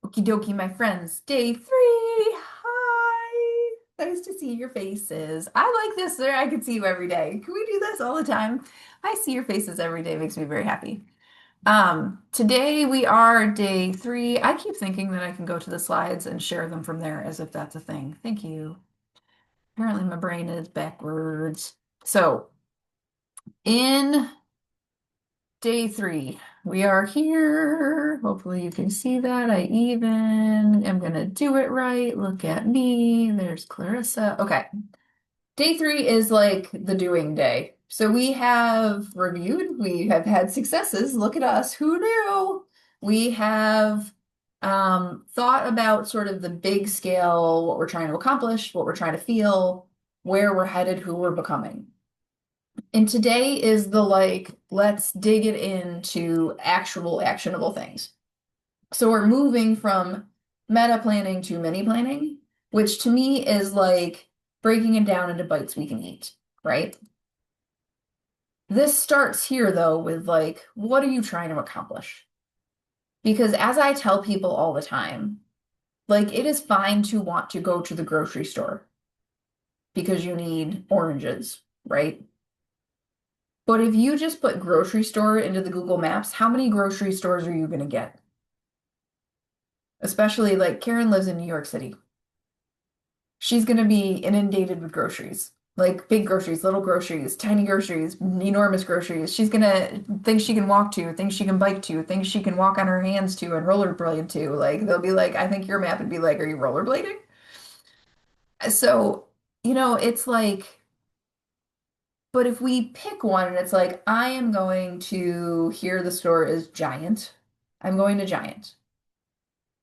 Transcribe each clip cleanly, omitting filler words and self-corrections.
Okie dokie, my friends. Day three. Hi. Nice to see your faces. I like this. I can see you every day. Can we do this all the time? I see your faces every day. Makes me very happy. Today we are day three. I keep thinking that I can go to the slides and share them from there as if that's a thing. Thank you. Apparently my brain is backwards. So in day three, we are here. Hopefully you can see that. I even am gonna do it right. Look at me. There's Clarissa. Okay. Day three is like the doing day. So we have reviewed, we have had successes. Look at us. Who knew? We have thought about sort of the big scale, what we're trying to accomplish, what we're trying to feel, where we're headed, who we're becoming. And today is the like, let's dig it into actual actionable things. So we're moving from meta planning to mini planning, which to me is like breaking it down into bites we can eat, right? This starts here though with like, what are you trying to accomplish? Because as I tell people all the time, like it is fine to want to go to the grocery store because you need oranges, right? But if you just put grocery store into the Google Maps, how many grocery stores are you going to get? Especially like Karen lives in New York City. She's going to be inundated with groceries, like big groceries, little groceries, tiny groceries, enormous groceries. She's going to things she can walk to, things she can bike to, things she can walk on her hands to and rollerblade to. Like they'll be like, I think your map would be like, are you rollerblading? So, it's like, but if we pick one and it's like, I am going to, here the store is Giant. I'm going to Giant.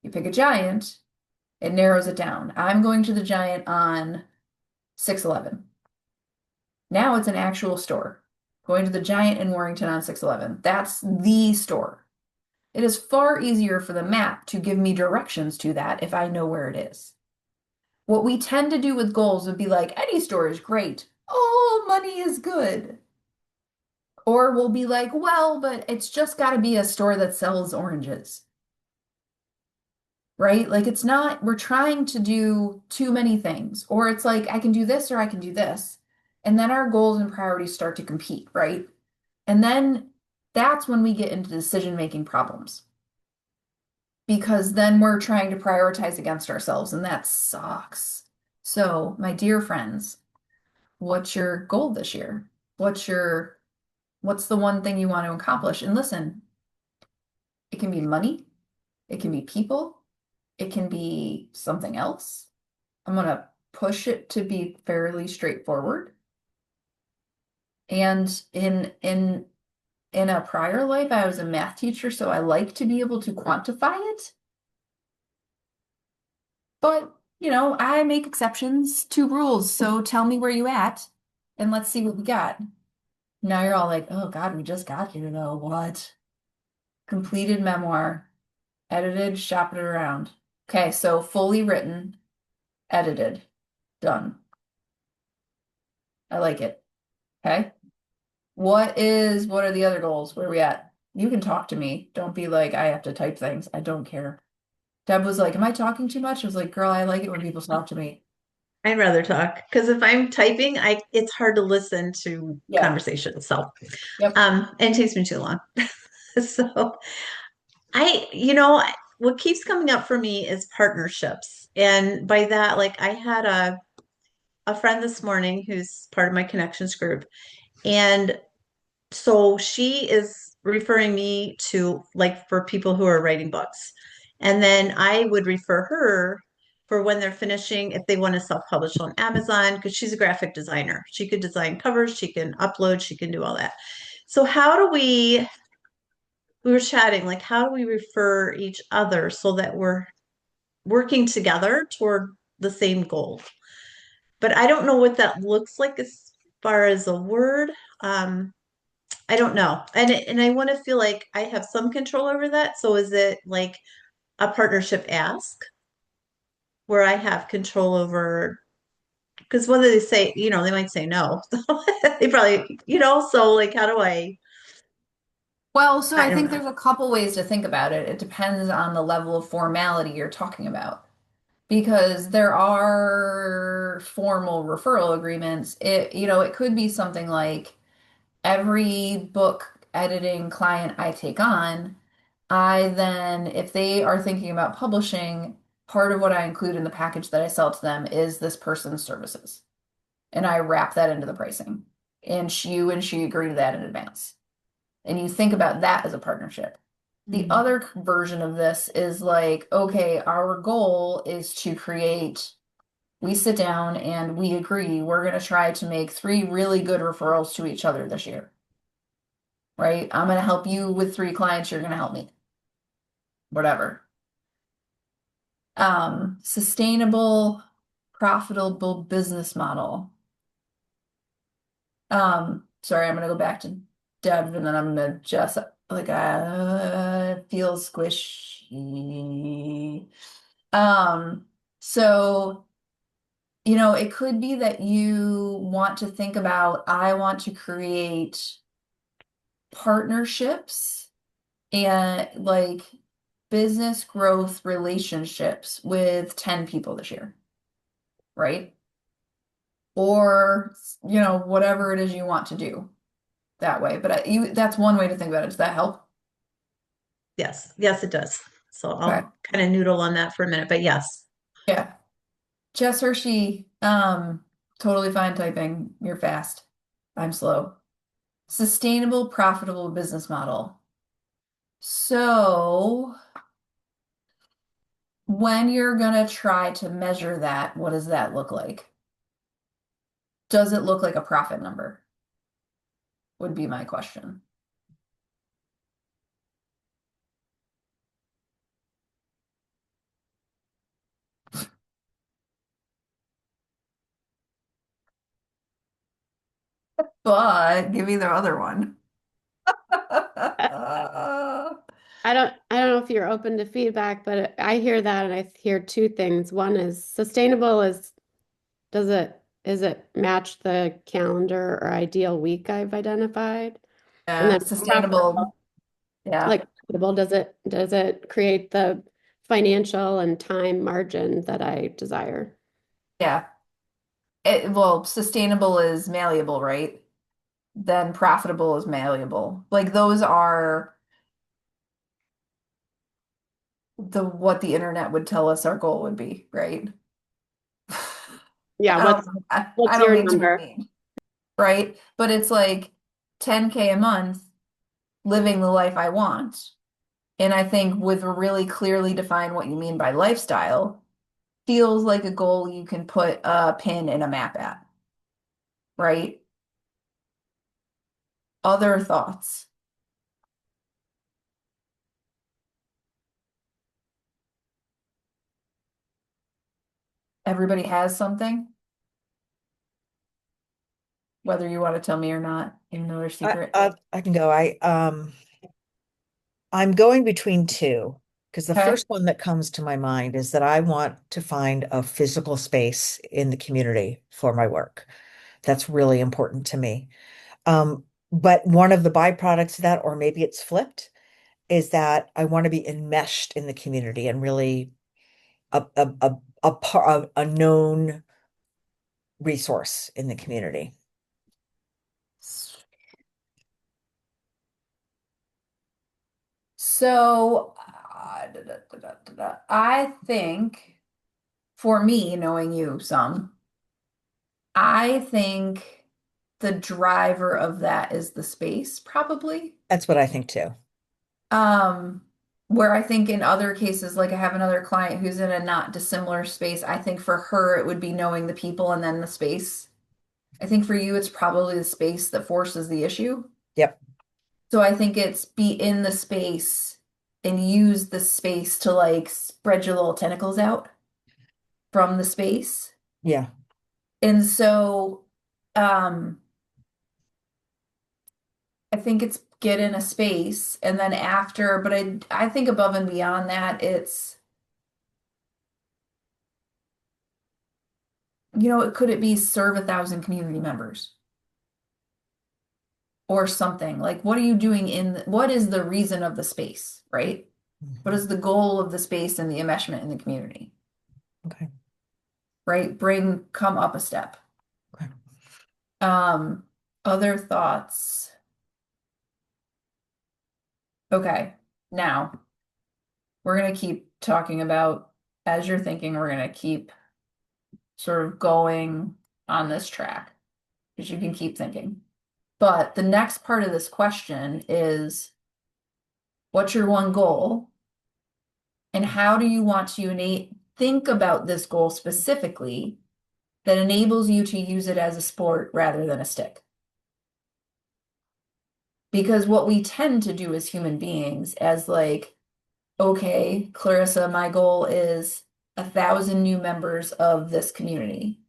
You pick a Giant, it narrows it down. I'm going to the Giant on 611. Now it's an actual store. Going to the Giant in Warrington on 611. That's the store. It is far easier for the map to give me directions to that if I know where it is. What we tend to do with goals would be like, any store is great. All money is good. Or we'll be like, well, but it's just got to be a store that sells oranges, right? Like it's not, we're trying to do too many things. Or it's like, I can do this or I can do this. And then our goals and priorities start to compete, right? And then that's when we get into decision-making problems because then we're trying to prioritize against ourselves, and that sucks. So, my dear friends, what's your goal this year? What's the one thing you want to accomplish? And listen, it can be money, it can be people, it can be something else. I'm gonna push it to be fairly straightforward. And in a prior life, I was a math teacher, so I like to be able to quantify it. But, I make exceptions to rules. So tell me where you at and let's see what we got. Now you're all like, oh God, we just got here though. What? Completed memoir, edited, shop it around. Okay, so fully written, edited, done. I like it. Okay. What are the other goals? Where are we at? You can talk to me. Don't be like, I have to type things. I don't care. Deb was like, am I talking too much? I was like, girl, I like it when people talk to me. I'd rather talk because if I'm typing, I it's hard to listen to Yeah. conversations. So, Yep. and it takes me too long. So, what keeps coming up for me is partnerships. And by that, like I had a friend this morning who's part of my connections group. And so she is referring me to like for people who are writing books. And then I would refer her for when they're finishing, if they want to self-publish on Amazon, because she's a graphic designer. She could design covers, she can upload, she can do all that. So how do we were chatting, like how do we refer each other so that we're working together toward the same goal? But I don't know what that looks like as far as a word. Um, I don't know. And I want to feel like I have some control over that. So is it like a partnership ask where I have control over because whether they say, they might say no. They probably, so like how do I Well, so I think And there's a couple ways to think about it. It depends on the level of formality you're talking about. Because there are formal referral agreements. It could be something like every book editing client I take on, I then, if they are thinking about publishing, part of what I include in the package that I sell to them is this person's services. And I wrap that into the pricing. And she agree to that in advance. And you think about that as a partnership. The Mhm. other version of this is like, okay, our goal is to create, we sit down and we agree we're going to try to make three really good referrals to each other this year, right? I'm going to help you with three clients, you're going to help me, whatever. Sustainable, profitable business model. Sorry, I'm going to go back to Deb and then I'm going to just like, feel squishy. Um, so it could be that you want to think about, I want to create partnerships and like business growth relationships with 10 people this year, right? Or, whatever it is you want to do that way. But that's one way to think about it. Does that help? yes, yes, it does. So Okay. I'll kind of noodle on that for a minute, but yes. Yeah. Jess Hershey, totally fine typing. You're fast. I'm slow. Sustainable, profitable business model. So, when you're gonna try to measure that, what does that look like? Does it look like a profit number? Would be my question. But give me the other one. I don't know if you're open to feedback, but I hear that and I hear two things. One is sustainable is is it match the calendar or ideal week I've identified? And Yeah, then sustainable. profitable, Yeah. like profitable, does it create the financial and time margin that I desire? Yeah. Well, sustainable is malleable, right? Then profitable is malleable. Like those are what the internet would tell us our goal would be, right? Yeah, I what's don't, I, I what's don't your mean to be number? mean, right? But it's like 10K a month living the life I want. And I think with really clearly define what you mean by lifestyle, feels like a goal you can put a pin in a map at, right? Other thoughts? Everybody has something, whether you want to tell me or not, even though they're secret. I can go. I'm going between two because the Okay. first one that comes to my mind is that I want to find a physical space in the community for my work. That's really important to me. But one of the byproducts of that, or maybe it's flipped, is that I want to be enmeshed in the community and really a known resource in the community. So, I think for me, knowing you some, I think the driver of that is the space, probably. That's what I think too. Um, where I think in other cases, like I have another client who's in a not dissimilar space, I think for her it would be knowing the people and then the space. I think for you, it's probably the space that forces the issue. Yep. So I think it's be in the space and use the space to like spread your little tentacles out from the space. Yeah. And so um I think it's get in a space and then after, but I think above and beyond that, it's could it be serve 1,000 community members? or something. Like, what are you doing what is the reason of the space, right? What Mhm. is the goal of the space and the enmeshment in the community, Okay. right? Come up a step. Okay. Um, Other thoughts. Okay, now we're gonna keep talking about, as you're thinking, we're gonna keep sort of going on this track because you can keep thinking. But the next part of this question is, what's your one goal? And how do you want to think about this goal specifically that enables you to use it as a sport rather than a stick? Because what we tend to do as human beings, as like, okay, Clarissa, my goal is 1,000 new members of this community.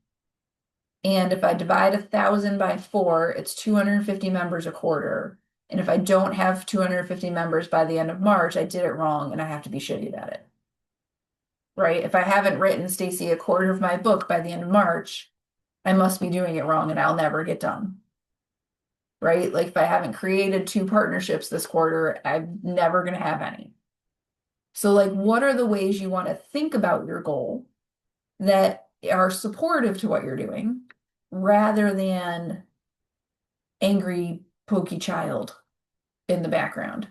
And if I divide 1,000 by 4, it's 250 members a quarter. And if I don't have 250 members by the end of March, I did it wrong and I have to be shitty at it. Right? If I haven't written Stacy a quarter of my book by the end of March, I must be doing it wrong and I'll never get done. Right? Like if I haven't created 2 partnerships this quarter, I'm never going to have any. So, like, what are the ways you want to think about your goal that are supportive to what you're doing rather than angry, pokey child in the background,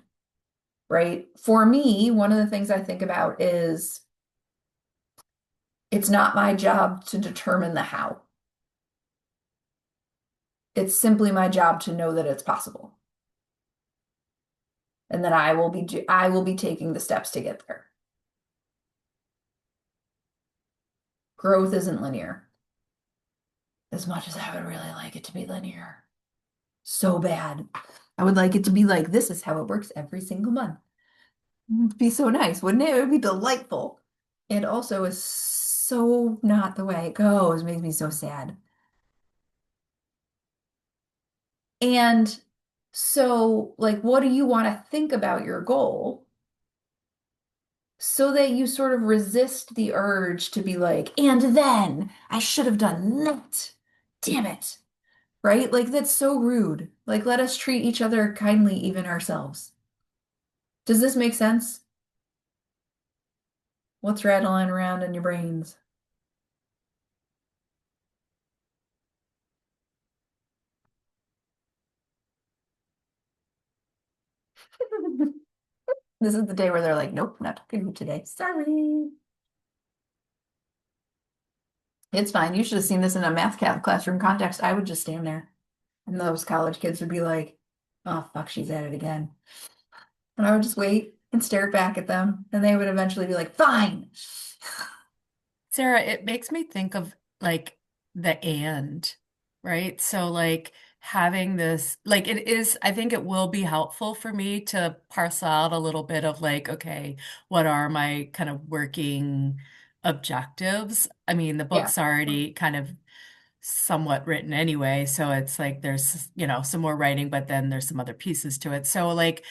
right? For me, one of the things I think about is it's not my job to determine the how. It's simply my job to know that it's possible and that I will be taking the steps to get there. Growth isn't linear. As much as I would really like it to be linear. So bad. I would like it to be like, this is how it works every single month. It'd be so nice, wouldn't it? It would be delightful. And also is so not the way it goes. Makes me so sad. And so, like, what do you want to think about your goal so that you sort of resist the urge to be like, and then I should have done that. Damn it. Right? Like, that's so rude. Like, let us treat each other kindly, even ourselves. Does this make sense? What's rattling around in your brains? This is the day where they're like, nope, not talking to you today. Sorry. It's fine. You should have seen this in a classroom context. I would just stand there, and those college kids would be like, oh, fuck, she's at it again. And I would just wait and stare back at them, and they would eventually be like, fine. Sarah, it makes me think of like the and, right? So like having this, like it is, I think it will be helpful for me to parse out a little bit of like, okay, what are my kind of working objectives? I mean, the Yeah. book's already kind of somewhat written anyway, so it's like there's, some more writing, but then there's some other pieces to it. So like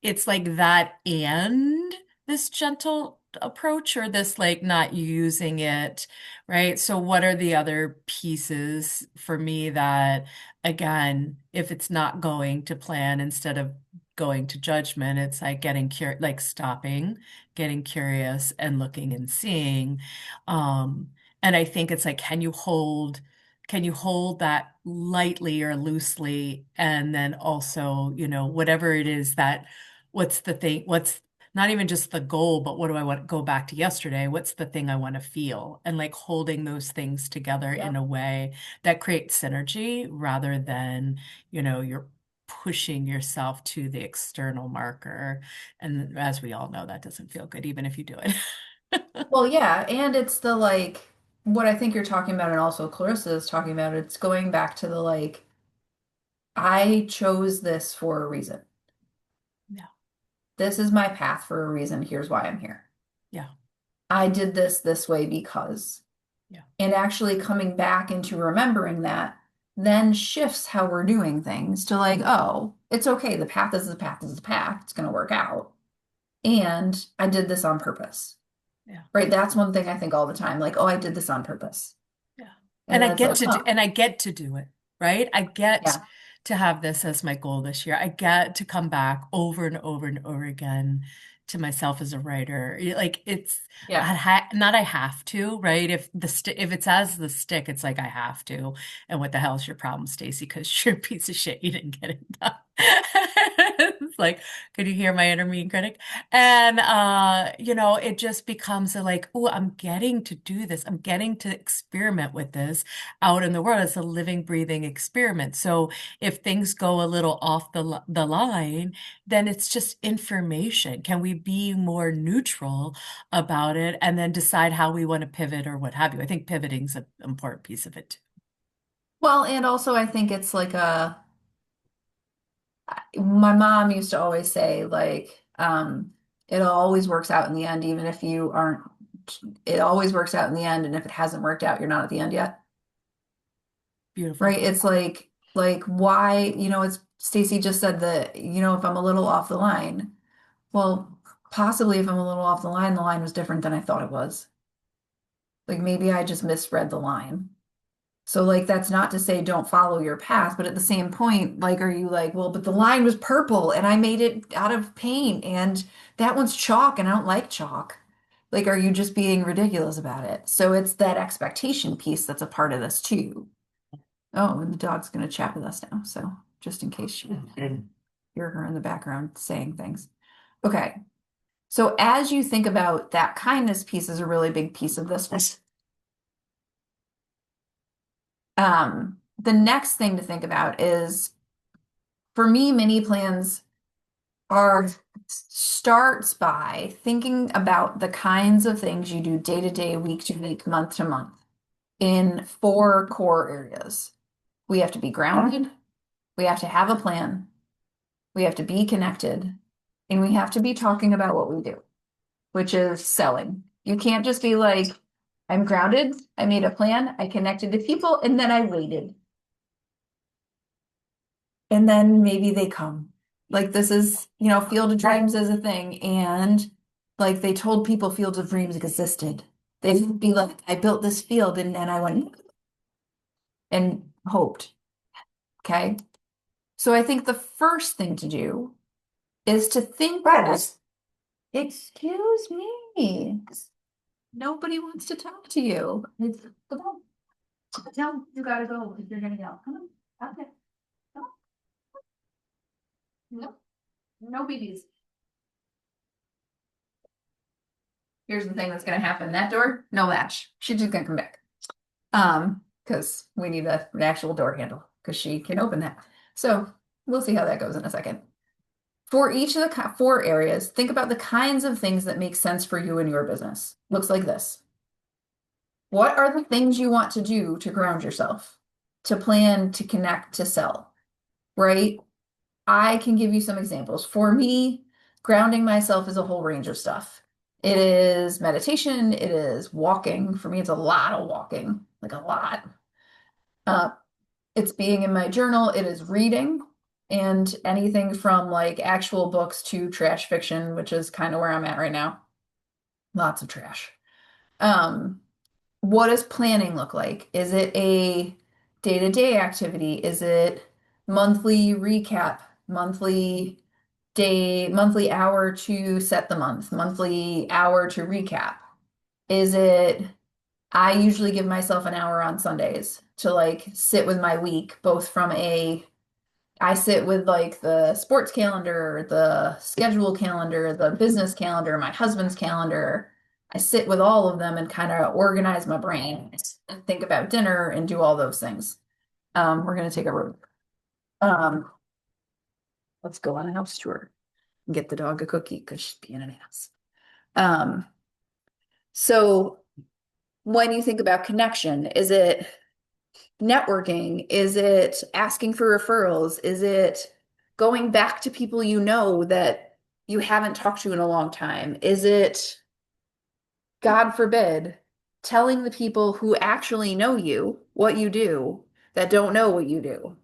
it's like that and this gentle approach or this like not using it, right? So what are the other pieces for me that again, if it's not going to plan instead of going to judgment, it's like like stopping, getting curious and looking and seeing. And I think it's like, can you hold that lightly or loosely? And then also, whatever it is what's the thing, what's not even just the goal, but what do I want to go back to yesterday? What's the thing I want to feel? And like holding those things together in Yep. a way that creates synergy rather than, you're pushing yourself to the external marker. And as we all know, that doesn't feel good, even if you do it. Well, yeah, and it's the like what I think you're talking about, and also Clarissa is talking about, it's going back to the like, I chose this for a reason. Yeah. This is my path for a reason. Here's why I'm here. Yeah. I did this way because. Yeah. And actually coming back into remembering that then shifts how we're doing things to like, oh, it's okay. The path is the path is the path. It's going to work out. And I did this on purpose. Yeah. Right? That's one thing I think all the time. Like, oh, I did this on purpose. Yeah. And And I then it's get like, to do, huh, and I get to do it, right? I get yeah, to have this as my goal this year. I get to come back over and over and over again to myself as a writer. Like it's Yeah. not I have to, right? If it's as the stick, it's like I have to. And what the hell is your problem, Stacy? Because you're a piece of shit. You didn't get it done. It's like, could you hear my inner mean critic? And it just becomes like, oh, I'm getting to do this. I'm getting to experiment with this out in the world. It's a living, breathing experiment. So if things go a little off the line, then it's just information. Can we be more neutral about it and then decide how we want to pivot or what have you? I think pivoting's an important piece of it too. Well, and also I think it's like my mom used to always say like, it always works out in the end, even if you aren't, it always works out in the end. And if it hasn't worked out, you're not at the end yet. Beautiful. Right? It's like why, it's Stacy just said that, if I'm a little off the line, well, possibly if I'm a little off the line was different than I thought it was. Like maybe I just misread the line. So like that's not to say don't follow your path, but at the same point, like are you like, well, but the line was purple and I made it out of paint and that one's chalk and I don't like chalk. Like are you just being ridiculous about it? So it's that expectation piece that's a part of this too. Oh, and the dog's gonna chat with us now, so just in case you hear her in the background saying things. Okay. So as you think about that kindness piece is a really big piece of this. The next thing to think about is for me, mini plans are starts by thinking about the kinds of things you do day to day, week to week, month to month in 4 core areas. We have to be grounded, we have to have a plan, we have to be connected, and we have to be talking about what we do, which is selling. You can't just be like, I'm grounded, I made a plan, I connected to people, and then I waited. And then maybe they come. Like this is, Field of Dreams is a thing. And like they told people Field of Dreams existed. They'd be like, I built this field and I went and hoped. Okay. So I think the first thing to do is to think excuse me. Nobody wants to talk to you. Come on. Tell you gotta go if you're gonna go. Come on. Okay. Come on. No, no BBs. Here's the thing that's gonna happen. That door, no latch. She's just gonna come back. Because we need an actual door handle because she can open that. So we'll see how that goes in a second. For each of the 4 areas, think about the kinds of things that make sense for you and your business. Looks like this. What are the things you want to do to ground yourself, to plan, to connect, to sell, right? I can give you some examples. For me, grounding myself is a whole range of stuff. It is meditation, it is walking. For me, it's a lot of walking, like a lot. It's being in my journal, it is reading, and anything from like actual books to trash fiction, which is kind of where I'm at right now. Lots of trash. What does planning look like? Is it a day-to-day activity? Is it monthly recap, monthly day, monthly hour to set the month, monthly hour to recap? Is it, I usually give myself an hour on Sundays to like sit with my week, both from I sit with like the sports calendar, the schedule calendar, the business calendar, my husband's calendar. I sit with all of them and kind of organize my brain and think about dinner and do all those things. We're gonna take a road. Let's go on a house tour and get the dog a cookie because she's being an ass. So when you think about connection, is it networking? Is it asking for referrals? Is it going back to people you know that you haven't talked to in a long time? Is it, God forbid, telling the people who actually know you what you do that don't know what you do?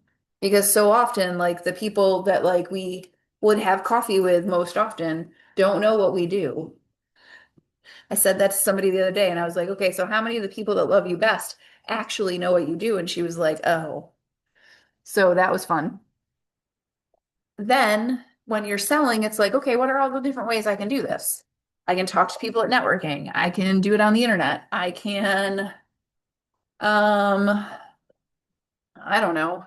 Because so often, like the people that like we would have coffee with most often don't know what we do. I said that to somebody the other day and I was like, okay, so how many of the people that love you best actually know what you do? And she was like, oh. So that was fun. then when you're selling, it's like, okay, what are all the different ways I can do this? I can talk to people at networking. I can do it on the internet. I can, um, I don't know,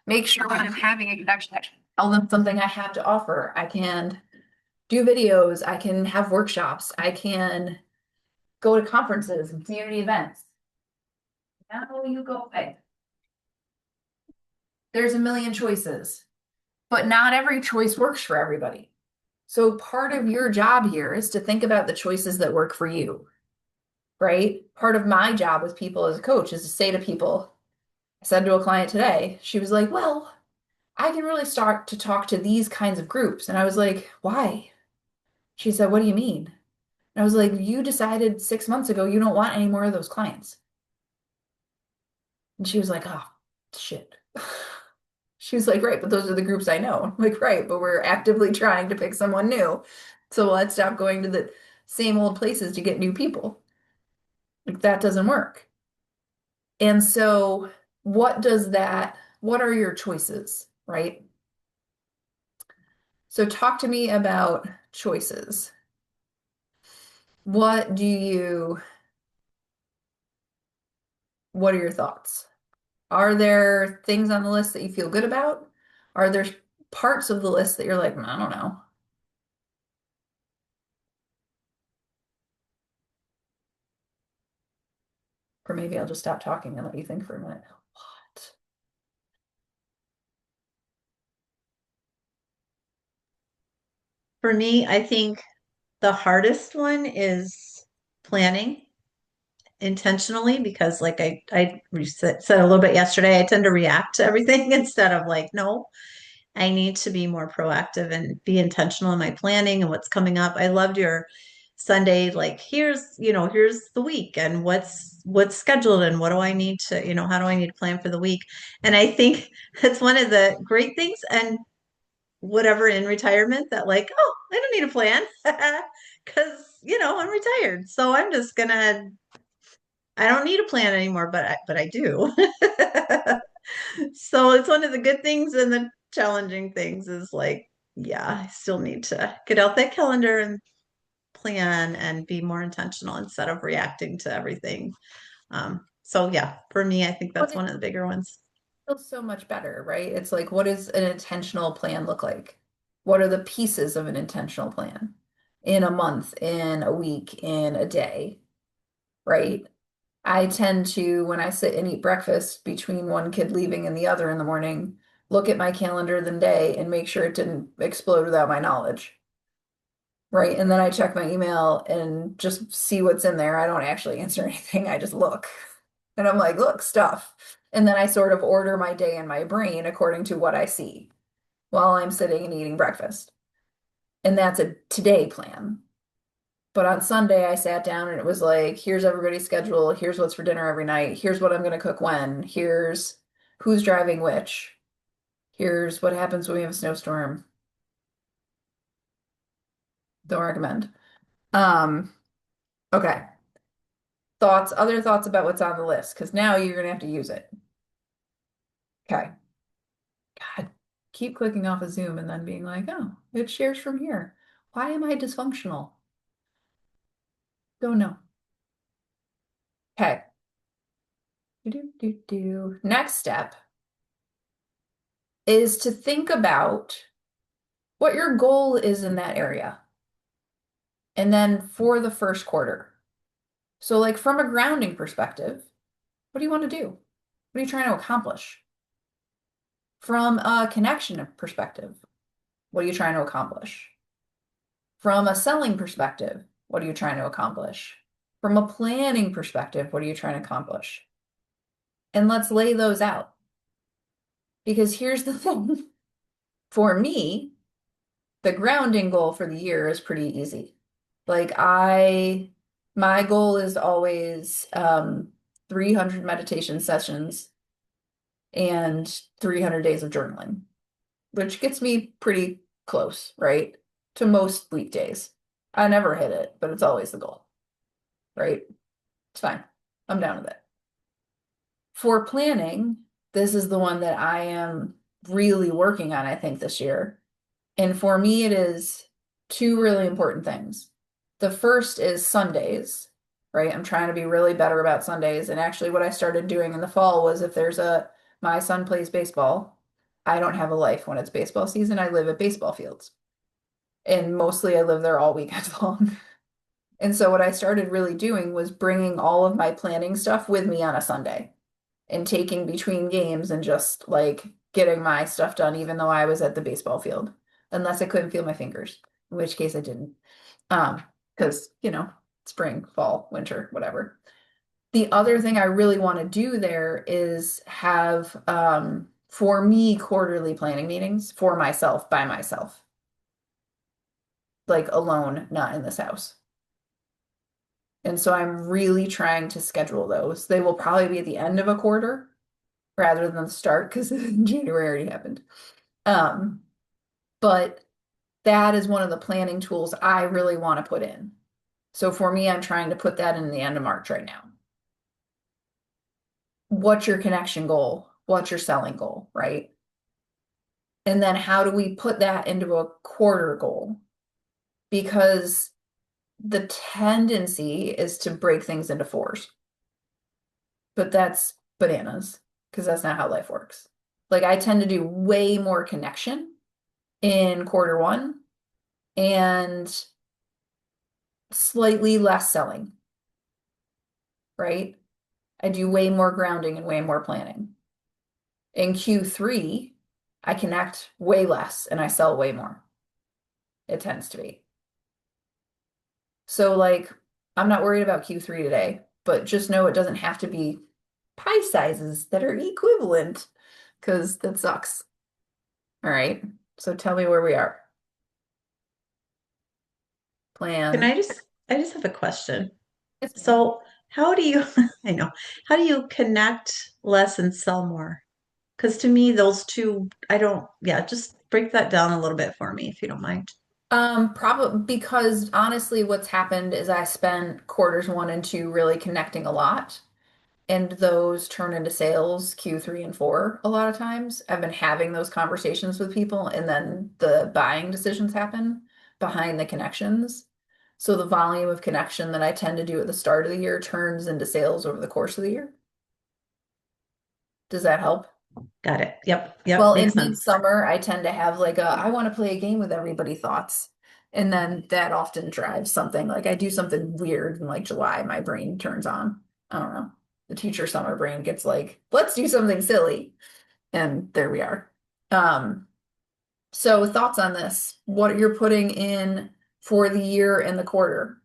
make sure when I'm having a connection, I tell them something I have to offer. I can do videos. I can have workshops. I can go to conferences and community events. Now you go away. There's a million choices, but not every choice works for everybody. So part of your job here is to think about the choices that work for you, right? Part of my job with people as a coach is to say to people, I said to a client today, she was like, well, I can really start to talk to these kinds of groups. And I was like, why? She said, what do you mean? And I was like, you decided 6 months ago you don't want any more of those clients. And she was like, oh, shit. She was like, right, but those are the groups I know. I'm like, right, but we're actively trying to pick someone new. So let's stop going to the same old places to get new people. Like that doesn't work. And so what are your choices, right? So talk to me about choices. What are your thoughts? Are there things on the list that you feel good about? Are there parts of the list that you're like, I don't know? Or maybe I'll just stop talking and let you think for a minute. What? For me, I think the hardest one is planning intentionally because like I said a little bit yesterday, I tend to react to everything instead of like, no, I need to be more proactive and be intentional in my planning and what's coming up. I loved your Sunday, like here's the week and what's scheduled and what do I need to, how do I need to plan for the week? And I think that's one of the great things. And whatever in retirement that like, oh, I don't need a plan because I'm retired. So I'm just gonna I don't need a plan anymore, but I do. So it's one of the good things and the challenging things is like, yeah, I still need to get out that calendar and plan and be more intentional instead of reacting to everything. So yeah, for me, I think But that's one of the bigger ones. feels so much better, right? It's like, what does an intentional plan look like? What are the pieces of an intentional plan in a month, in a week, in a day, right? I tend to, when I sit and eat breakfast between one kid leaving and the other in the morning, look at my calendar the day and make sure it didn't explode without my knowledge, right? And then I check my email and just see what's in there. I don't actually answer anything, I just look. And I'm like, look, stuff. And then I sort of order my day in my brain according to what I see while I'm sitting and eating breakfast. And that's a today plan. But on Sunday, I sat down and it was like, here's everybody's schedule. Here's what's for dinner every night. Here's what I'm going to cook when. Here's who's driving which. Here's what happens when we have a snowstorm. Don't recommend. Okay. Other thoughts about what's on the list, because now you're going to have to use it. Okay. God, keep clicking off of Zoom and then being like, oh, it shares from here. Why am I dysfunctional? Don't know. Okay. Next step is to think about what your goal is in that area. And then for the first quarter. So, like from a grounding perspective, what do you want to do? What are you trying to accomplish? From a connection perspective, what are you trying to accomplish? From a selling perspective, what are you trying to accomplish? From a planning perspective, what are you trying to accomplish? And let's lay those out. Because here's the thing. For me, the grounding goal for the year is pretty easy. Like my goal is always 300 meditation sessions and 300 days of journaling, which gets me pretty close, right? To most weekdays. I never hit it, but it's always the goal, right? It's fine. I'm down with it. For planning, this is the one that I am really working on, I think, this year, And for me, it is two really important things. The first is Sundays, right? I'm trying to be really better about Sundays. And actually, what I started doing in the fall was if my son plays baseball, I don't have a life when it's baseball season. I live at baseball fields. And mostly I live there all weekend long. And so what I started really doing was bringing all of my planning stuff with me on a Sunday and taking between games and just like getting my stuff done, even though I was at the baseball field, unless I couldn't feel my fingers, in which case I didn't. Because, spring, fall, winter, whatever. The other thing I really want to do there is have, for me, quarterly planning meetings for myself by myself, like alone, not in this house. And so I'm really trying to schedule those. They will probably be at the end of a quarter rather than the start because January already happened. But that is one of the planning tools I really want to put in. So for me, I'm trying to put that in the end of March right now. What's your connection goal? What's your selling goal, right? And then how do we put that into a quarter goal? Because the tendency is to break things into fours. But that's bananas because that's not how life works. Like I tend to do way more connection in quarter one and slightly less selling, right? I do way more grounding and way more planning. In Q3, I connect way less and I sell way more. It tends to be. So, like, I'm not worried about Q3 today, but just know it doesn't have to be pie sizes that are equivalent because that sucks. All right. So, tell me where we are. Can Plan. I just have a question. Yes, ma'am. So how do you, I know, how do you connect less and sell more? Because to me, those two, I don't, yeah, just break that down a little bit for me if you don't mind. Probably because honestly, what's happened is I spent quarters one and two really connecting a lot, and those turn into sales Q3 and four a lot of times. I've been having those conversations with people, and then the buying decisions happen behind the connections. So the volume of connection that I tend to do at the start of the year turns into sales over the course of the year. Does that help? Got it. Yep. Yep. Well, in Makes sense. midsummer, I tend to have like I want to play a game with everybody thoughts. And then that often drives something. Like I do something weird in like July, my brain turns on. I don't know. The teacher summer brain gets like, let's do something silly. And there we are. Um, so thoughts on this? What you're putting in for the year and the quarter?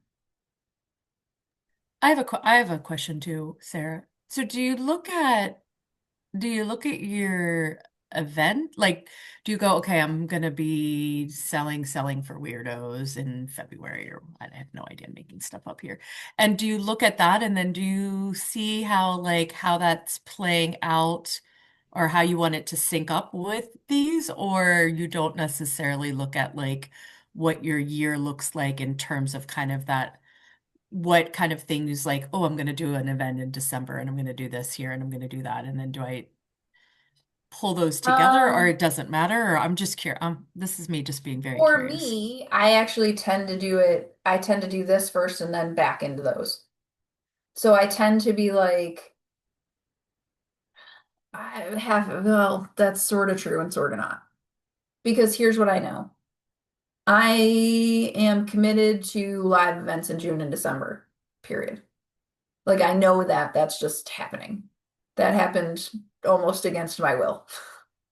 I have a question too, Sarah. So do you look at your event? Like, do you go, okay, I'm gonna be selling for weirdos in February, or I have no idea, I'm making stuff up here. And do you look at that and then do you see how that's playing out or how you want it to sync up with these, or you don't necessarily look at like what your year looks like in terms of kind of that what kind of things like, oh, I'm going to do an event in December and I'm going to do this here and I'm going to do that. And then do I pull those together or Um, it doesn't matter? Or I'm just curious. This is me just being very for curious. me, I actually tend to do it. I tend to do this first and then back into those. So I tend to be like, well, that's sort of true and sort of not. Because here's what I know. I am committed to live events in June and December, period. Like I know that that's just happening. That happened almost against my will.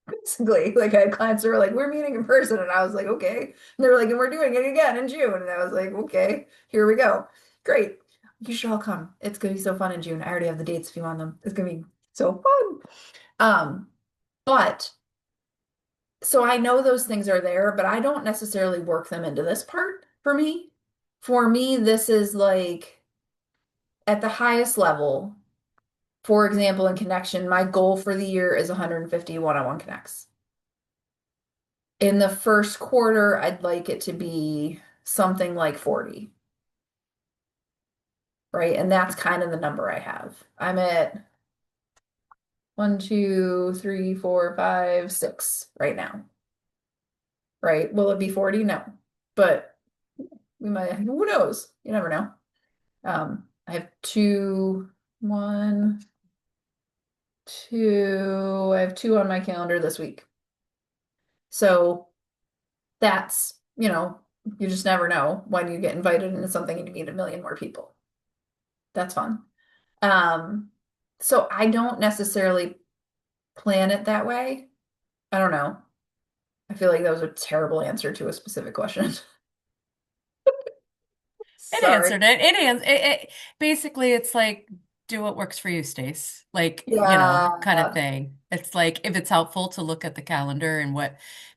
Basically, like I had clients who were like, we're meeting in person, and I was like, okay. And they were like, and we're doing it again in June. And I was like, okay, here we go. Great. You should all come. It's gonna be so fun in June. I already have the dates if you want them. It's gonna be so fun. Um, but so I know those things are there, but I don't necessarily work them into this part for me. For me, this is like at the highest level. For example, in connection, my goal for the year is 150 one-on-one connects. In the first quarter, I'd like it to be something like 40, right? And that's kind of the number I have. I'm at 1, 2, 3, 4, 5, 6 right now. right? Will it be 40? No. But we might, who knows? You never know. I have one, I have two on my calendar this week. So that's, you just never know when you get invited into something and you meet a million more people. That's fun. Um, so I don't necessarily plan it that way. I don't know. I feel like that was a terrible answer to a specific question. It Sorry. answered it. Basically it's like do what works for you, Stace. Like, Yeah. kind of thing. It's like if it's helpful to look at the calendar and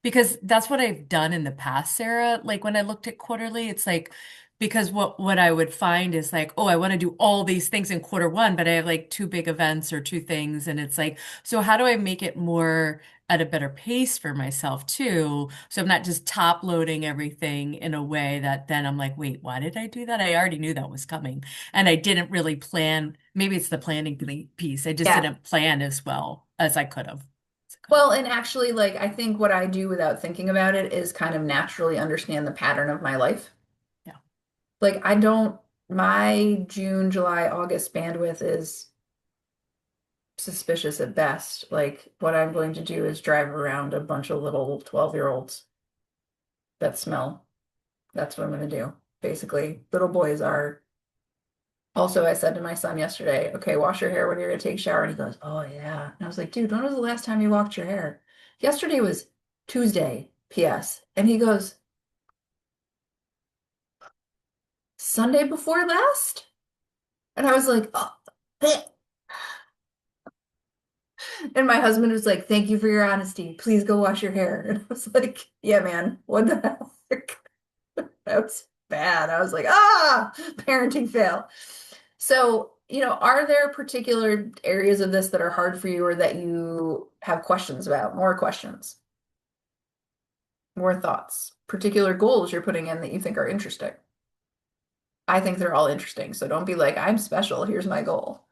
because that's what I've done in the past, Sarah. Like when I looked at quarterly, it's like because what I would find is like, oh, I want to do all these things in quarter one, but I have like two big events or two things, and it's like, so how do I make it more at a better pace for myself too? So I'm not just top loading everything in a way that then I'm like, wait, why did I do that? I already knew that was coming. And I didn't really plan. Maybe it's the planning piece. I just Yeah. didn't plan as well as I could have. Well, and actually, like, I think what I do without thinking about it is kind of naturally understand the pattern of my life. Yeah. Like, I don't, my June, July, August bandwidth is suspicious at best. Like, what I'm going to do is drive around a bunch of little 12-year-olds that smell. That's what I'm going to do. Basically, little boys are. Also, I said to my son yesterday, okay, wash your hair when you're going to take a shower. And he goes, oh, yeah. And I was like, dude, when was the last time you walked your hair? Yesterday was Tuesday, PS. And he goes, Sunday before last? And I was like, oh. Eh. And my husband was like, thank you for your honesty. Please go wash your hair. And I was like, yeah, man, what the hell? That was bad. I was like, parenting fail. So, are there particular areas of this that are hard for you or that you have questions about? More questions, more thoughts, particular goals you're putting in that you think are interesting? I think they're all interesting. So don't be like, I'm special. Here's my goal.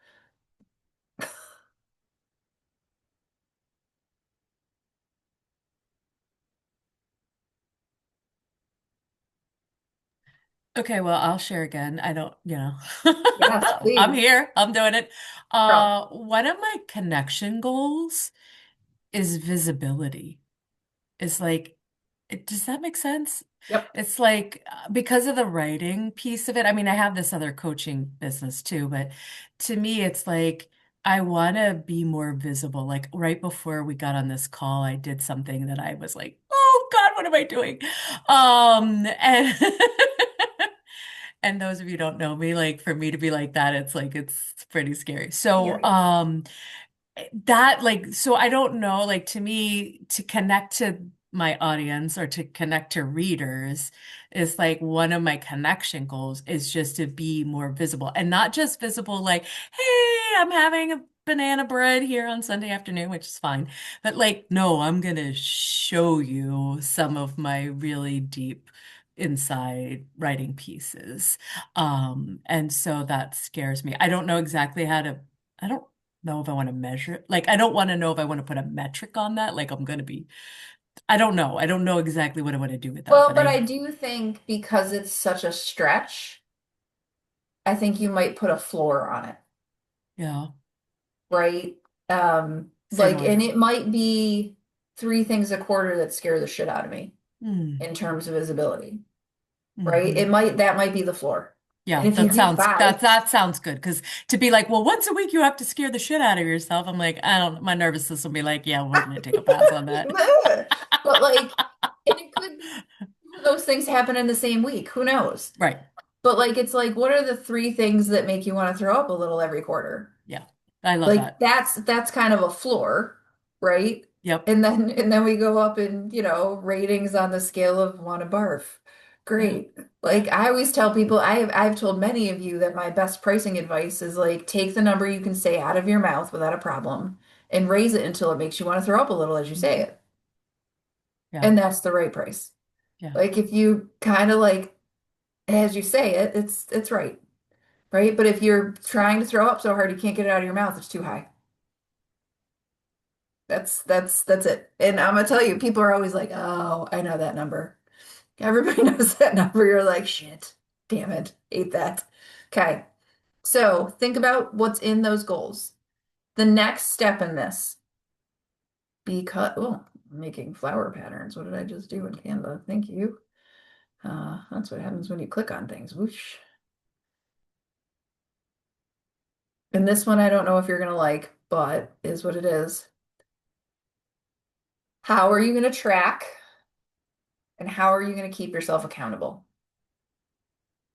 Okay, well, I'll share again. I don't, Yes, I'm please. here. I'm doing it. Girl. One of my connection goals is visibility. Is like, does that make sense? Yep. It's like because of the writing piece of it. I mean, I have this other coaching business too, but to me, it's like I want to be more visible. Like right before we got on this call, I did something that I was like, "Oh God, what am I doing?" And and those of you who don't know me, like for me to be like that, it's like it's pretty scary. So, Yikes. that like so I don't know like to me to connect to my audience or to connect to readers is like one of my connection goals is just to be more visible and not just visible like hey I'm having a banana bread here on Sunday afternoon, which is fine, but like no, I'm gonna show you some of my really deep inside writing pieces, and so that scares me. I don't know exactly how to I don't know if I want to measure it. Like, I don't want to know if I want to put a metric on that. Like, I'm going to be, I don't know. I don't know exactly what I want to do with that, Well, but but I do think because it's such a stretch, I think you might put a floor on it, yeah. right? Say Like, more. and it might be three things a quarter that scare the shit out of me Hmm. in terms of visibility, right? Hmm. That might be the floor. And Yeah, if you do five, that sounds good. Because to be like, well, once a week you have to scare the shit out of yourself. I'm like, I don't, my nervous system will be like, yeah, we're gonna take a pass on that. but like, and it could be those things happen in the same week. Who knows? Right. But like, it's like, what are the three things that make you want to throw up a little every quarter? Yeah. I love Like that. that's kind of a floor, right? Yep. And then we go up in, ratings on the scale of want to barf. Yeah. Great. Like I always tell people, I've told many of you that my best pricing advice is like take the number you can say out of your mouth without a problem and raise it until it makes you want to throw up a little as you say it. Yeah. And that's the right price. Yeah. Like if you kind of like as you say it, it's right. Right? But if you're trying to throw up so hard you can't get it out of your mouth, it's too high. That's it. And I'm gonna tell you, people are always like, "Oh, I know that number." Everybody knows that number. You're like, "Shit, damn it, ate that." Okay. So think about what's in those goals. The next step in this, because, oh, making flower patterns. What did I just do in Canva? Thank you. That's what happens when you click on things. Whoosh. And this one I don't know if you're gonna like, but is what it is. How are you gonna track and how are you gonna keep yourself accountable?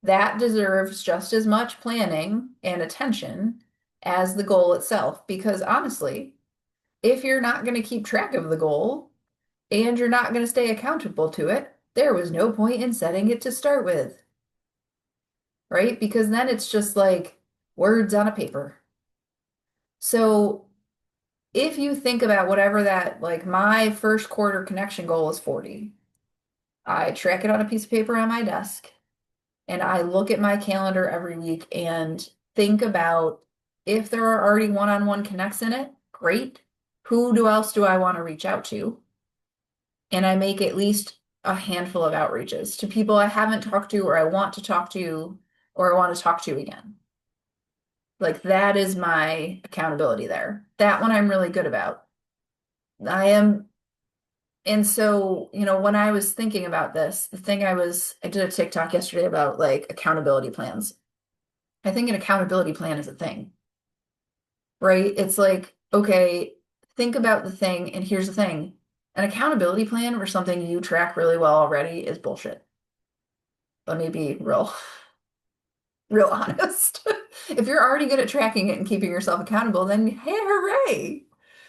That deserves just as much planning and attention as the goal itself. Because honestly, if you're not going to keep track of the goal and you're not going to stay accountable to it, there was no point in setting it to start with, right? Because then it's just like words on a paper. So if you think about whatever that, like my first quarter connection goal is 40, I track it on a piece of paper on my desk. And I look at my calendar every week and think about if there are already one-on-one connects in it, great. Who else do I want to reach out to? And I make at least a handful of outreaches to people I haven't talked to or I want to talk to or I want to talk to again. Like that is my accountability there. That one I'm really good about. I am, and so, when I was thinking about this, I did a TikTok yesterday about like accountability plans. I think an accountability plan is a thing, right? It's like, okay, think about the thing, and here's the thing. An accountability plan for something you track really well already is bullshit. Let me be real honest. If you're already good at tracking it and keeping yourself accountable, then hey, hooray.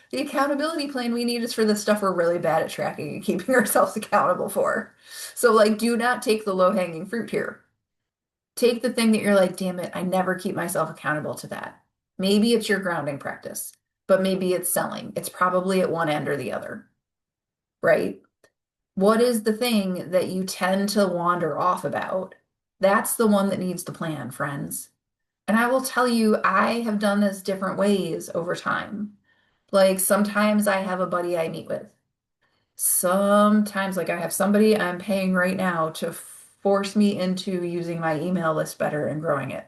The accountability plan we need is for the stuff we're really bad at tracking and keeping ourselves accountable for. So, like, do not take the low-hanging fruit here. Take the thing that you're like, damn it, I never keep myself accountable to that. Maybe it's your grounding practice, but maybe it's selling. It's probably at one end or the other, right? What is the thing that you tend to wander off about? That's the one that needs to plan, friends. And I will tell you, I have done this different ways over time. Like sometimes I have a buddy I meet with. Sometimes, like I have somebody I'm paying right now to force me into using my email list better and growing it.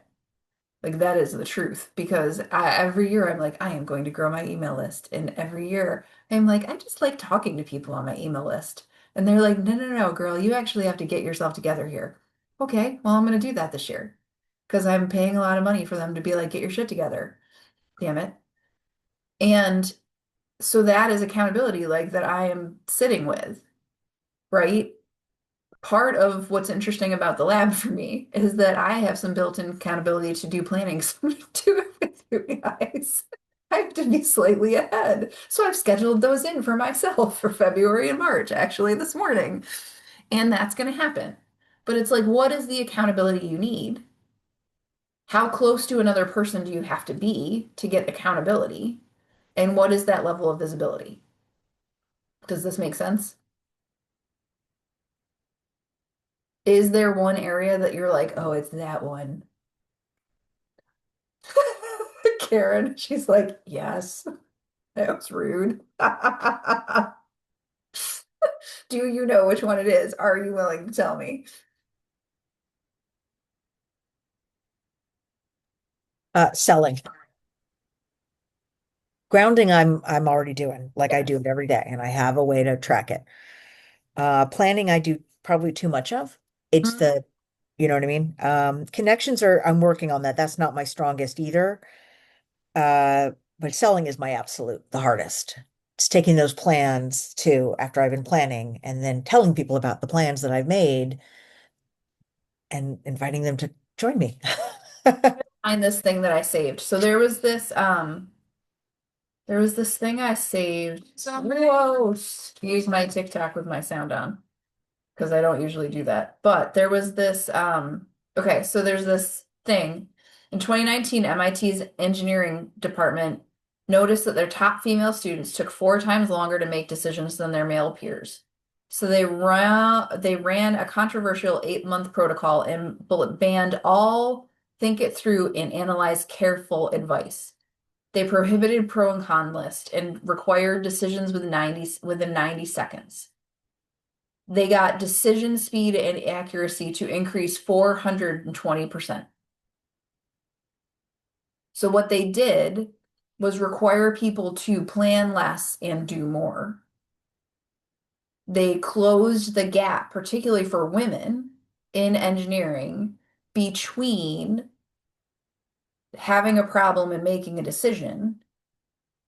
Like that is the truth because every year I'm like, I am going to grow my email list. And every year I'm like, I just like talking to people on my email list. And they're like, no, no, no, girl, you actually have to get yourself together here. Okay, well, I'm going to do that this year because I'm paying a lot of money for them to be like, get your shit together. Damn it. And so that is accountability, like that I am sitting with, right? Part of what's interesting about the lab for me is that I have some built-in accountability to do planning. So I'm gonna do it with you guys. I have to be slightly ahead. So I've scheduled those in for myself for February and March, actually this morning. And that's going to happen. But it's like, what is the accountability you need? How close to another person do you have to be to get accountability? And what is that level of visibility? Does this make sense? Is there one area that you're like, oh, it's that one? Karen, she's like, yes, that was rude. Do you know which one it is? Are you willing to tell me? Selling. Grounding, I'm already doing, like I do it every day, and I have a way to track it. Planning, I do probably too much of. It's Mhm. the, you know what I mean? Connections I'm working on that. That's not my strongest either. Uh, but selling is my absolute, the hardest. It's taking those plans to after I've been planning and then telling people about the plans that I've made and inviting them to join me. Find this thing that I saved. So there was this thing I saved. Whoa, excuse my TikTok with my sound on because I don't usually do that. But there was this okay, so there's this thing. In 2019, MIT's engineering department noticed that their top female students took 4 times longer to make decisions than their male peers. So they ran a controversial 8-month protocol and banned all think it through and analyze careful advice. They prohibited pro and con list and required decisions within 90 seconds. They got decision speed and accuracy to increase 420%. So what they did was require people to plan less and do more. They closed the gap, particularly for women in engineering, between having a problem and making a decision,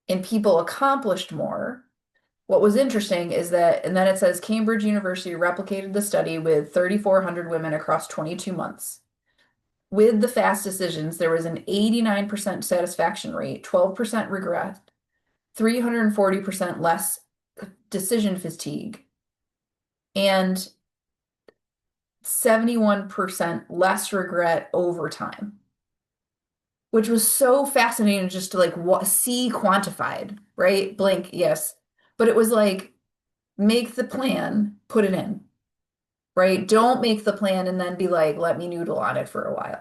and people accomplished more. What was interesting is that, and then it says Cambridge University replicated the study with 3,400 women across 22 months. With the fast decisions, there was an 89% satisfaction rate, 12% regret, 340% less decision fatigue, and 71% less regret over time, which was so fascinating just to like see quantified, right? Blank, yes. But it was like, make the plan, put it in, right? Don't make the plan and then be like, let me noodle on it for a while.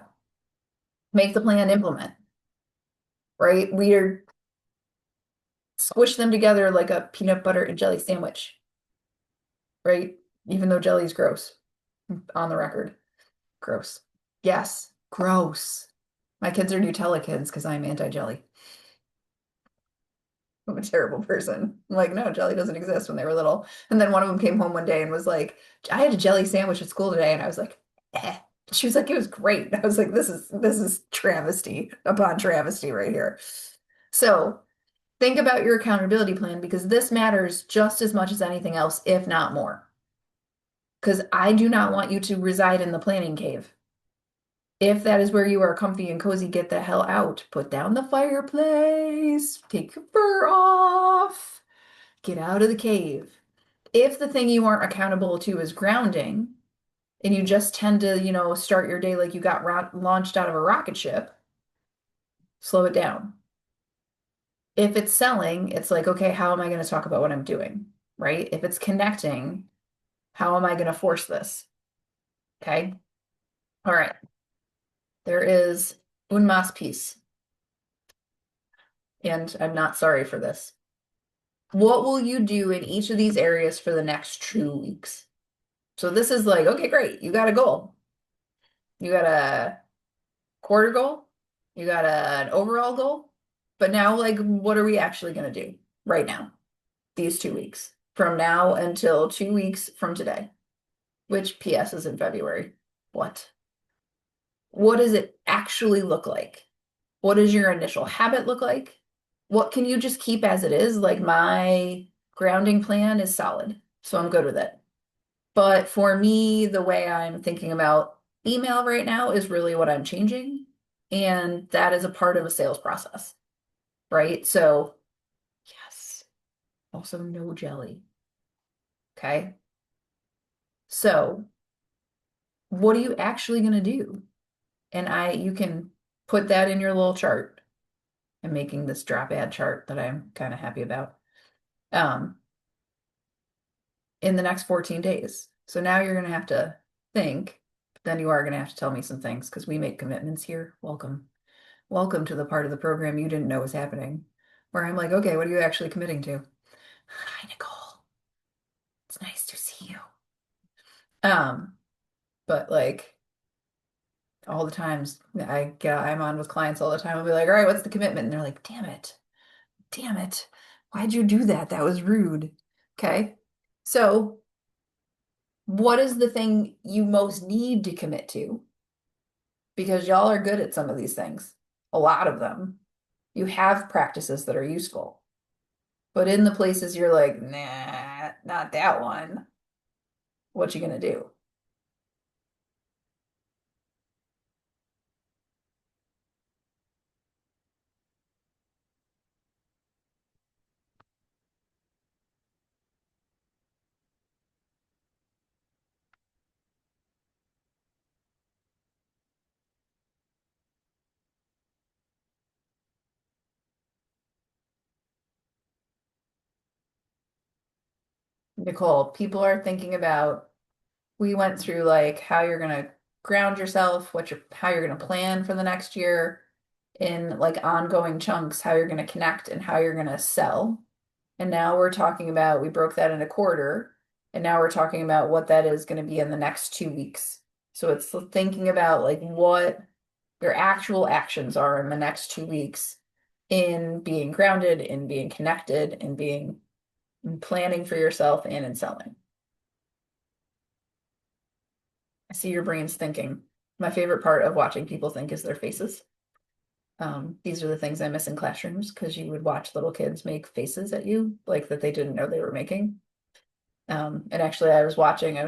Make the plan, implement, right? We're squish them together like a peanut butter and jelly sandwich, right? Even though jelly is gross, on the record. Gross. Yes, gross. My kids are Nutella kids because I'm anti-jelly. I'm a terrible person. I'm like, no, jelly doesn't exist when they were little. And then one of them came home one day and was like, I had a jelly sandwich at school today. And I was like, eh. She was like, it was great. I was like, this is travesty upon travesty right here. So think about your accountability plan because this matters just as much as anything else, if not more. Because I do not want you to reside in the planning cave. If that is where you are comfy and cozy, get the hell out. Put down the fireplace. Take your fur off. Get out of the cave. If the thing you aren't accountable to is grounding, and you just tend to, start your day like you got launched out of a rocket ship, slow it down. If it's selling, it's like, okay, how am I going to talk about what I'm doing, right? If it's connecting, how am I going to force this? Okay. All right. There is un más piece, and I'm not sorry for this. What will you do in each of these areas for the next 2 weeks? So this is like, okay, great. You got a goal. You got a quarter goal. You got an overall goal. But now, like, what are we actually going to do right now? These 2 weeks from now until 2 weeks from today, which PS is in February. What? What does it actually look like? What does your initial habit look like? What can you just keep as it is? Like my grounding plan is solid, so I'm good with it. But for me, the way I'm thinking about email right now is really what I'm changing. And that is a part of a sales process, right? So, yes, also no jelly. Okay. So, what are you actually going to do? And you can put that in your little chart. I'm making this drop ad chart that I'm kind of happy about. In the next 14 days. So now you're going to have to think, but then you are going to have to tell me some things because we make commitments here. Welcome. Welcome to the part of the program you didn't know was happening, where I'm like, okay, what are you actually committing to? Hi, Nicole. It's nice to see you. But like all the times I'm on with clients all the time. I'll be like, all right, what's the commitment? And they're like, damn it. Why'd you do that? That was rude. Okay. So what is the thing you most need to commit to? Because y'all are good at some of these things, a lot of them. You have practices that are useful. But in the places you're like, nah, not that one, what you gonna do? Nicole, people are thinking about, we went through like how you're gonna ground yourself, how you're gonna plan for the next year. in like ongoing chunks how you're going to connect and how you're going to sell. And now we're talking about, we broke that in a quarter, and now we're talking about what that is going to be in the next 2 weeks. So it's thinking about like what your actual actions are in the next 2 weeks in being grounded, in being connected, in being in planning for yourself and in selling. I see your brains thinking. My favorite part of watching people think is their faces. These are the things I miss in classrooms because you would watch little kids make faces at you like that they didn't know they were making. And actually I was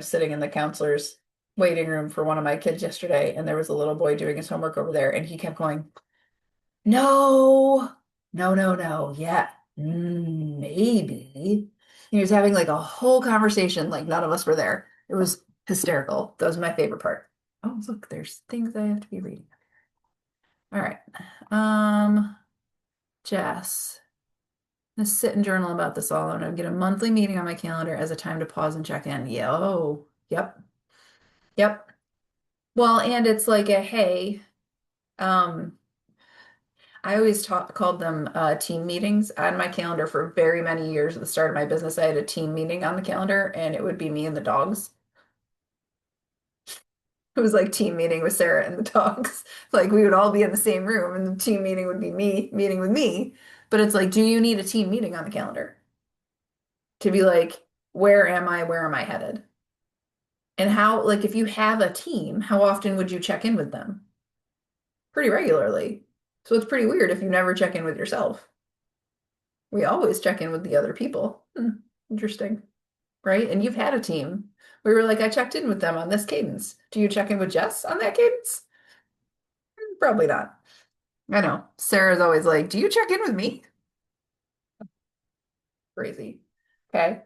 sitting in the counselor's waiting room for one of my kids yesterday, and there was a little boy doing his homework over there, and he kept going, no, no, no, no, yeah, maybe. He was having like a whole conversation, like none of us were there. It was hysterical. That was my favorite part. Oh, look, there's things I have to be reading. All right. Jess, I'm gonna sit and journal about this all, and I'll get a monthly meeting on my calendar as a time to pause and check in. Yo, yep, yep. Well, and it's like a hey, um, I always called them team meetings on my calendar for very many years. At the start of my business, I had a team meeting on the calendar, and it would be me and the dogs. It was like team meeting with Sarah and the dogs. Like we would all be in the same room, and the team meeting would be me meeting with me. But it's like, do you need a team meeting on the calendar to be like, where am I? Where am I headed? And how, like, if you have a team, how often would you check in with them? Pretty regularly. So it's pretty weird if you never check in with yourself. We always check in with the other people. Interesting, right? And you've had a team. We were like, I checked in with them on this cadence. Do you check in with Jess on that cadence? Probably not. I know. Sarah's always like, do you check in with me? Crazy. Okay.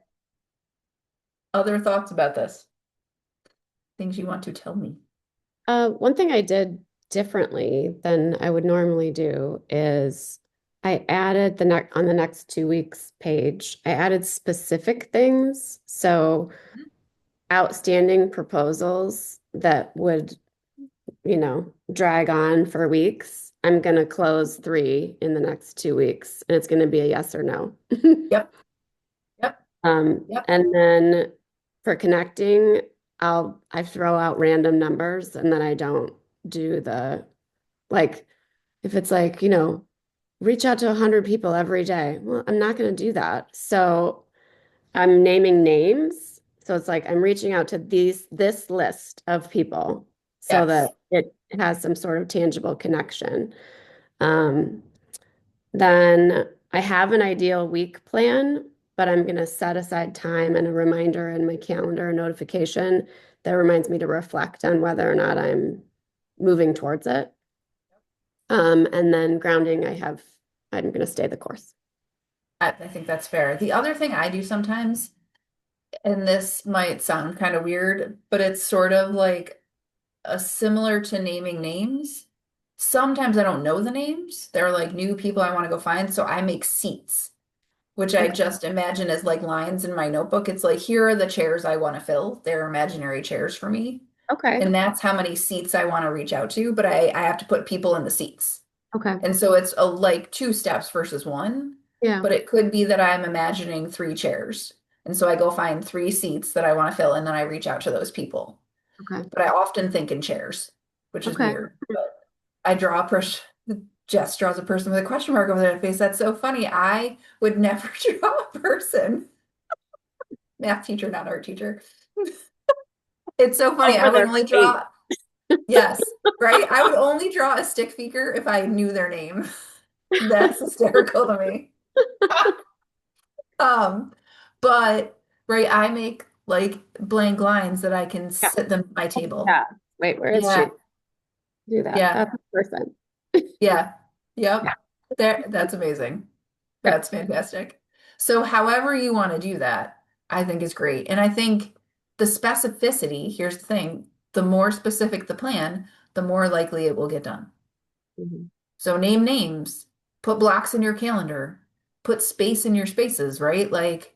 Other thoughts about this? Things you want to tell me? One thing I did differently than I would normally do is I added on the next 2 weeks page, I added specific things. So outstanding proposals that would, drag on for weeks. I'm going to close 3 in the next 2 weeks, and it's going to be a yes or no. Yep. Yep. Yep. And then for connecting, I throw out random numbers, and then I don't do like, if it's like, reach out to 100 people every day. Well, I'm not going to do that. So I'm naming names. So it's like I'm reaching out to this list of people so Yes. that it has some sort of tangible connection. Then I have an ideal week plan, but I'm going to set aside time and a reminder in my calendar, a notification that reminds me to reflect on whether or not I'm moving towards it. And then grounding, I'm going to stay the course. I think that's fair. The other thing I do sometimes, and this might sound kind of weird, but it's sort of like similar to naming names. Sometimes I don't know the names. They're like new people I want to go find. So I make seats, which I Okay. just imagine as like lines in my notebook. It's like, here are the chairs I want to fill. They're imaginary chairs for me. Okay. And that's how many seats I want to reach out to, but I have to put people in the seats. Okay. And so it's like 2 steps versus 1. Yeah. But it could be that I'm imagining 3 chairs. And so I go find 3 seats that I want to fill, and then I reach out to those people. Okay. But I often think in chairs, which is Okay. weird. But I draw a person, Jess draws a person with a question mark over their face. That's so funny. I would never draw a person. Math teacher, not art teacher. It's so funny. I Over would their only feet. draw, yes, right? I would only draw a stick figure if I knew their name. That's hysterical to me. But right, I make like blank lines that I can Yeah. sit them at my table. Yeah. Wait, where is Yeah. she? Do that. Yeah. That's a person. Yeah. Yep. Yeah. That's amazing. That's fantastic. So however you want to do that, I think is great. And I think the specificity, here's the thing, the more specific the plan, the more likely it will get done. Mhm. So name names, put blocks in your calendar, put space in your spaces, right? Like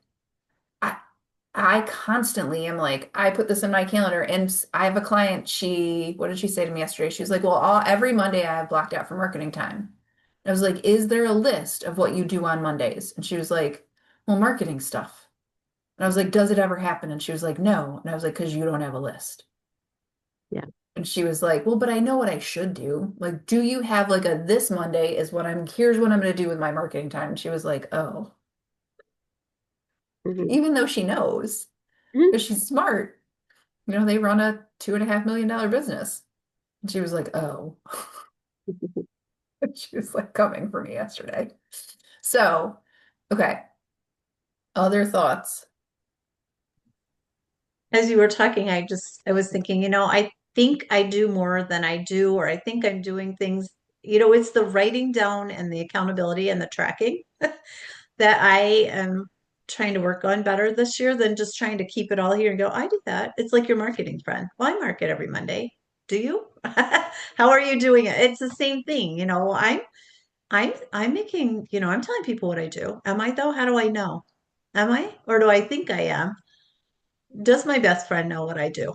I constantly am like, I put this in my calendar, and I have a client, what did she say to me yesterday? She was like, well, every Monday I have blocked out for marketing time. I was like, is there a list of what you do on Mondays? And she was like, well, marketing stuff. And I was like, does it ever happen? And she was like, no. And I was like, because you don't have a list. Yeah. And she was like, well, but I know what I should do. Like, do you have like a this Monday is what here's what I'm going to do with my marketing time. And she was like, oh, Mhm. even though she knows, Mhm. because she's smart, they run a $2.5 million business. And she was like, oh, she was like coming for me yesterday. So, okay. Other thoughts? As you were talking, I was thinking, I think I do more than I do, or I think I'm doing things, it's the writing down and the accountability and the tracking that I am trying to work on better this year than just trying to keep it all here and go, I do that. It's like your marketing friend. Well, I market every Monday. Do you? How are you doing it? It's the same thing. I'm making, I'm telling people what I do. Am I though? How do I know? Am I? Or do I think I am? Does my best friend know what I do?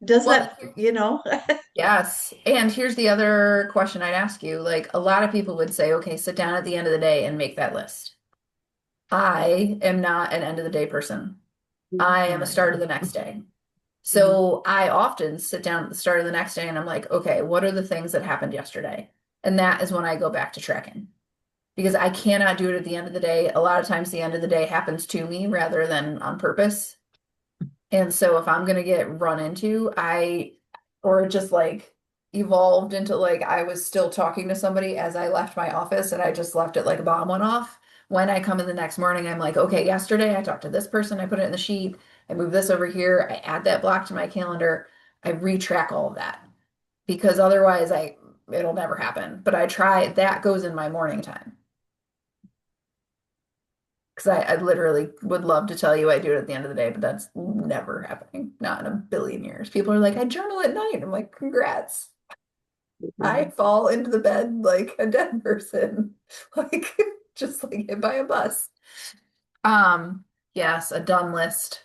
Does Well, that? yes. And here's the other question I'd ask you. Like, a lot of people would say, okay, sit down at the end of the day and make that list. I am not an end of the day person. I am a I start of am. the next day. Mhm. So I often sit down at the start of the next day and I'm like, okay, what are the things that happened yesterday? And that is when I go back to tracking because I cannot do it at the end of the day. A lot of times the end of the day happens to me rather than on purpose. And so if I'm gonna get run into, or just like evolved into like I was still talking to somebody as I left my office and I just left it like a bomb went off. When I come in the next morning, I'm like, okay, yesterday I talked to this person, I put it in the sheet, I move this over here, I add that block to my calendar, I retrack all of that because otherwise it'll never happen. But I try that goes in my morning time. Because I literally would love to tell you I do it at the end of the day, but that's never happening. Not in a billion years. People are like, I journal at night. I'm like, congrats. I Mhm. fall into the bed like a dead person, like just like hit by a bus. Yes, a done list.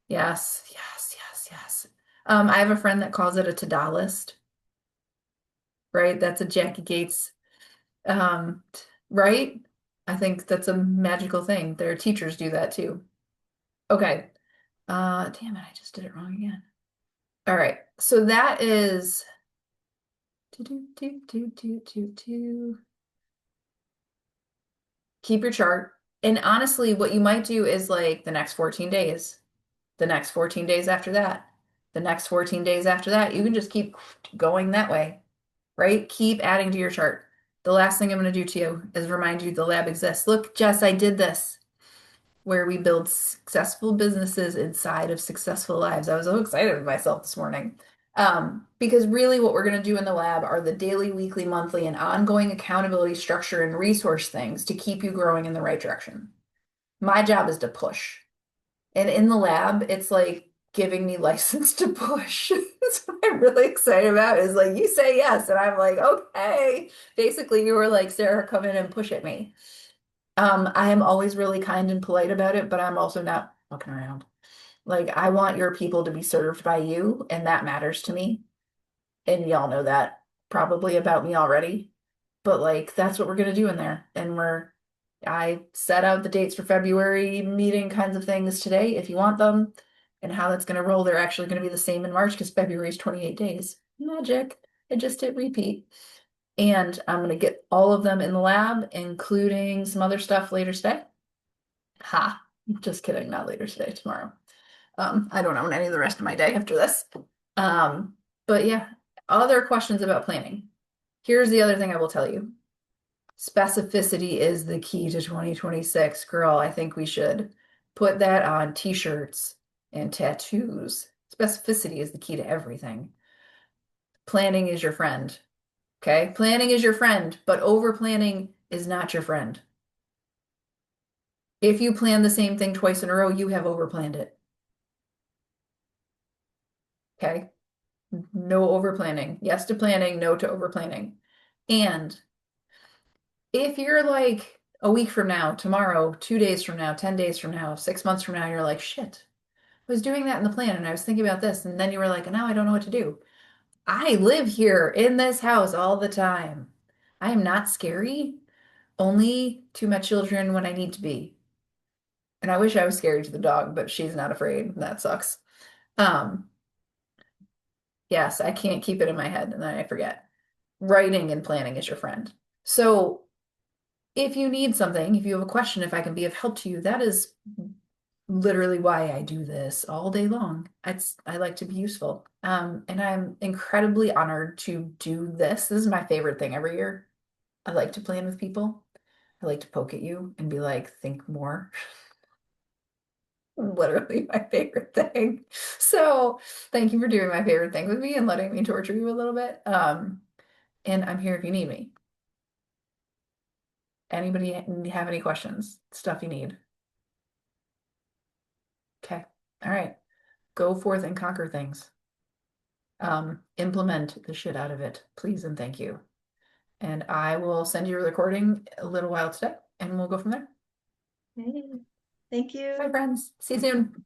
Yes, yes, yes, yes. I have a friend that calls it a to-do list, right? That's a Jackie Gates, right? I think that's a magical thing. Their teachers do that too. Okay. Damn it, I just did it wrong again. All right. So that is do, do, do, do, do, do, do. Keep your chart. And honestly, what you might do is like the next 14 days, the next 14 days after that, the next 14 days after that. You can just keep going that way, right? Keep adding to your chart. The last thing I'm going to do to you is remind you the lab exists. Look, Jess, I did this. Where we build successful businesses inside of successful lives. I was so excited with myself this morning. Because really what we're going to do in the lab are the daily, weekly, monthly, and ongoing accountability structure and resource things to keep you growing in the right direction. My job is to push. And in the lab, it's like giving me license to push. That's what I'm really excited about is like you say yes, and I'm like, okay. Basically, you were like, Sarah, come in and push at me. I am always really kind and polite about it, but I'm also not fucking around. Like, I want your people to be served by you, and that matters to me. And y'all know that probably about me already. But like, that's what we're gonna do in there. I set out the dates for February meeting kinds of things today, if you want them, and how that's gonna roll. They're actually gonna be the same in March because February is 28 days. Magic. I just hit repeat. And I'm going to get all of them in the lab, including some other stuff later today. Ha, just kidding, not later today, tomorrow. I don't own any of the rest of my day after this. Um, but yeah, other questions about planning. Here's the other thing I will tell you. Specificity is the key to 2026. Girl, I think we should put that on t-shirts and tattoos. Specificity is the key to everything. Planning is your friend. Okay? Planning is your friend, but over planning is not your friend. If you plan the same thing twice in a row, you have overplanned it. Okay? No over planning. Yes to planning, no to over planning. And if you're like a week from now, tomorrow, 2 days from now, 10 days from now, 6 months from now, you're like, shit, I was doing that in the plan and I was thinking about this. And then you were like, now I don't know what to do. I live here in this house all the time. I am not scary, only to my children when I need to be. And I wish I was scary to the dog, but she's not afraid. That sucks. Um, yes, I can't keep it in my head and then I forget. Writing and planning is your friend. So if you need something, if you have a question, if I can be of help to you, that is literally why I do this all day long. I like to be useful. And I'm incredibly honored to do this. This is my favorite thing every year. I like to plan with people. I like to poke at you and be like, think more. Literally my favorite thing. So thank you for doing my favorite thing with me and letting me torture you a little bit. And I'm here if you need me. Anybody have any questions? Stuff you need? Okay. All right. Go forth and conquer things. Implement the shit out of it, please and thank you. And I will send you a recording a little while today and we'll go from there. Hey, thank you. Bye, friends. See you soon.